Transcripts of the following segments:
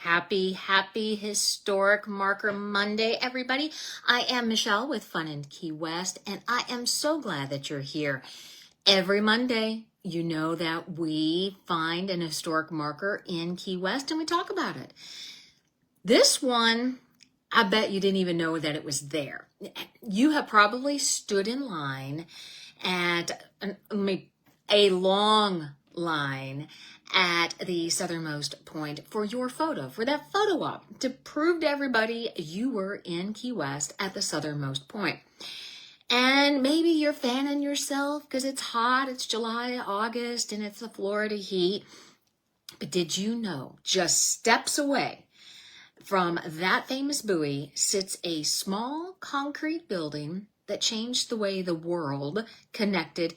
Happy Historic Marker Monday, everybody. I am Michelle with Fun in Key West, and I am so glad that you're here. Every Monday, you know that we find an historic marker in Key West and we talk about it. This one, I bet you didn't even know that it was there. You have probably stood in line at a long line at the Southernmost Point for your photo, for that photo op, to prove to everybody you were in Key West at the Southernmost Point. And maybe you're fanning yourself because it's hot, it's July, August, and it's the Florida heat. But did you know, just steps away from that famous buoy sits a small concrete building that changed the way the world connected,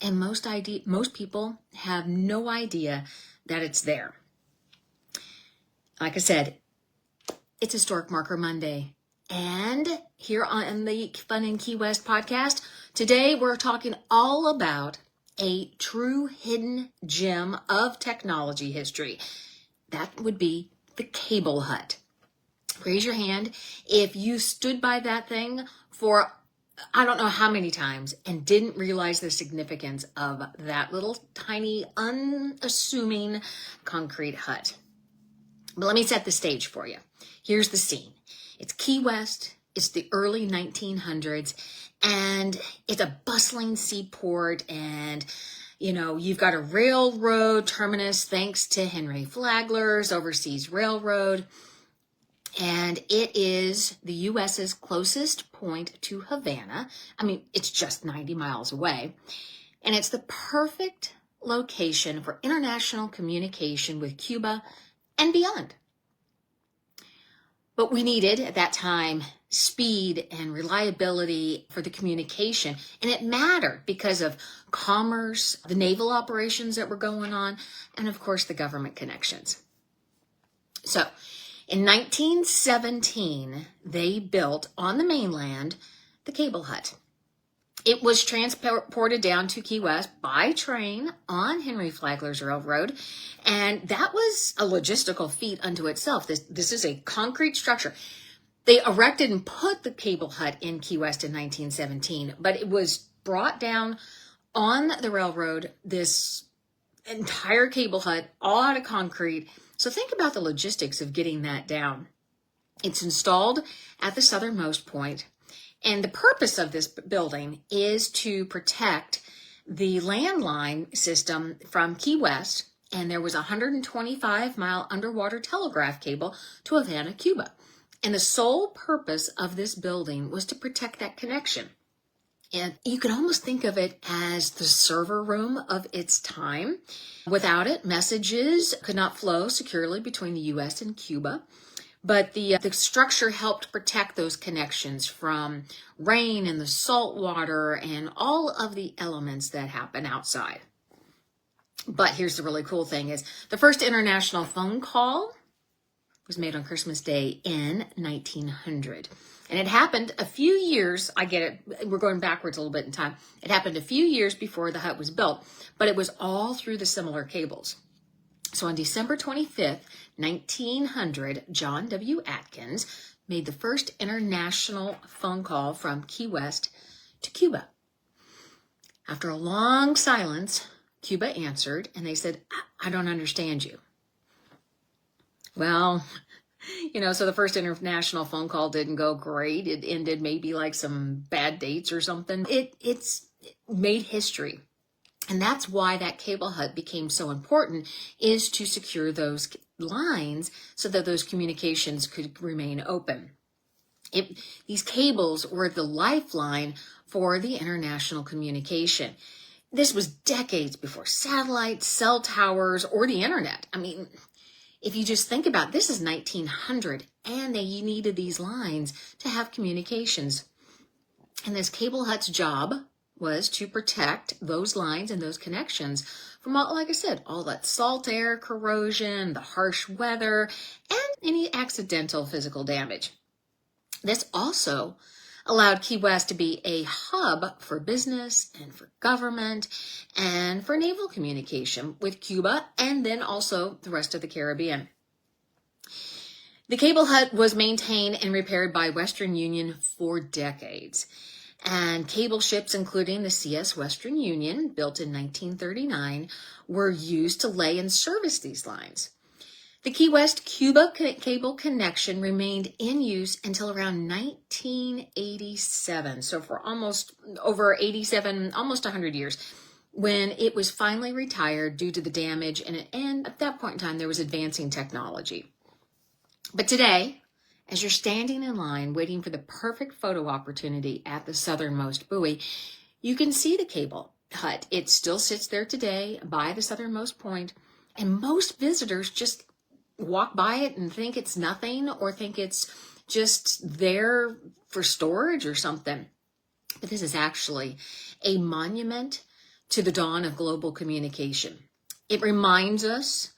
and most people have no idea that it's there. Like I said, it's Historic Marker Monday. And here on the Fun in Key West podcast, today we're talking all about a true hidden gem of technology history. That would be the cable hut. Raise your hand if you stood by that thing for I don't know how many times and didn't realize the significance of that little tiny unassuming concrete hut. But let me set the stage for you. Here's the scene. It's Key West. It's the early 1900s, and it's a bustling seaport, and you've got a railroad terminus thanks to Henry Flagler's Overseas Railroad. And it is the U.S.'s closest point to Havana. It's just 90 miles away. And it's the perfect location for international communication with Cuba and beyond. But we needed, at that time, speed and reliability for the communication. And it mattered because of commerce, the naval operations that were going on, and of course, the government connections. So, in 1917, they built on the mainland the cable hut. It was transported down to Key West by train on Henry Flagler's Railroad, and that was a logistical feat unto itself. This is a concrete structure. They erected and put the cable hut in Key West in 1917, but it was brought down on the railroad, this entire cable hut, all out of concrete. So think about the logistics of getting that down. It's installed at the Southernmost Point, and the purpose of this building is to protect the landline system from Key West, and there was a 125-mile underwater telegraph cable to Havana, Cuba. And the sole purpose of this building was to protect that connection. And you can almost think of it as the server room of its time. Without it, messages could not flow securely between the U.S. and Cuba. But the structure helped protect those connections from rain and the saltwater and all of the elements that happen outside. But here's the really cool thing is the first international phone call was made on Christmas Day in 1900. And it happened a few years, I get it, we're going backwards a little bit in time. It happened a few years before the hut was built, but it was all through the similar cables. So on December 25th, 1900, John W. Atkins made the first international phone call from Key West to Cuba. After a long silence, Cuba answered, and they said, I don't understand you. Well, so the first international phone call didn't go great. It ended maybe like some bad dates or something. It's made history. And that's why that cable hut became so important, is to secure those lines so that those communications could remain open. These cables were the lifeline for the international communication. This was decades before satellites, cell towers, or the internet. If you just think about it, this is 1900, and you needed these lines to have communications. And this cable hut's job was to protect those lines and those connections from all, like I said, all that salt air corrosion, the harsh weather, and any accidental physical damage. This also allowed Key West to be a hub for business and for government and for naval communication with Cuba and then also the rest of the Caribbean. The cable hut was maintained and repaired by Western Union for decades. And cable ships, including the CS Western Union, built in 1939, were used to lay and service these lines. The Key West Cuba cable connection remained in use until around 1987. So for almost over 87, almost 100 years, when it was finally retired due to the damage. And at that point in time, there was advancing technology. But today, as you're standing in line waiting for the perfect photo opportunity at the Southernmost buoy, you can see the cable hut. It still sits there today by the Southernmost Point, and most visitors just walk by it and think it's nothing or think it's just there for storage or something. But this is actually a monument to the dawn of global communication. It reminds us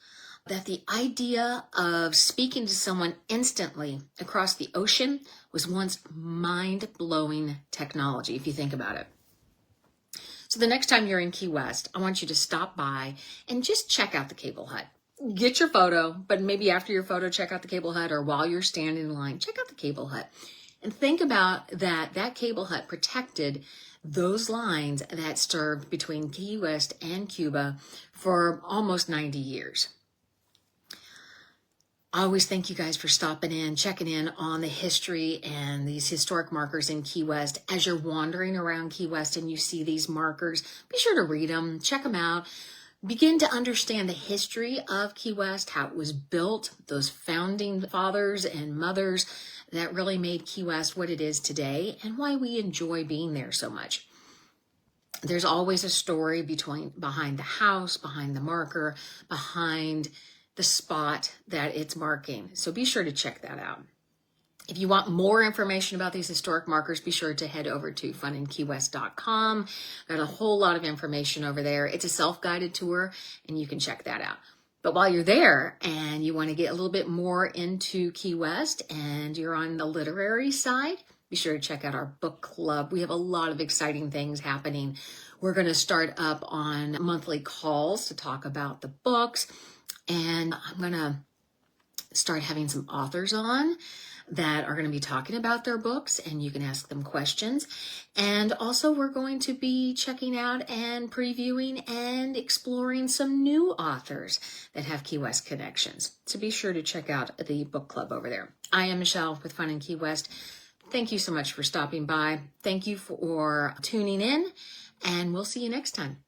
that the idea of speaking to someone instantly across the ocean was once mind-blowing technology, if you think about it. So the next time you're in Key West, I want you to stop by and just check out the cable hut. Get your photo, but maybe after your photo, check out the cable hut, or while you're standing in line, check out the cable hut. And think about that cable hut protected those lines that served between Key West and Cuba for almost 90 years. I always thank you guys for stopping in, checking in on the history and these historic markers in Key West. As you're wandering around Key West and you see these markers, be sure to read them, check them out. Begin to understand the history of Key West, how it was built, those founding fathers and mothers that really made Key West what it is today, and why we enjoy being there so much. There's always a story behind the house, behind the marker, behind the spot that it's marking. So be sure to check that out. If you want more information about these historic markers, be sure to head over to FunInKeyWest.com. Got a whole lot of information over there. It's a self-guided tour, and you can check that out. But while you're there and you want to get a little bit more into Key West and you're on the literary side, be sure to check out our book club. We have a lot of exciting things happening. We're going to start up on monthly calls to talk about the books. And I'm going to start having some authors on that are going to be talking about their books, and you can ask them questions. And also we're going to be checking out and previewing and exploring some new authors that have Key West connections. So be sure to check out the book club over there. I am Michelle with Fun in Key West. Thank you so much for stopping by. Thank you for tuning in, and we'll see you next time.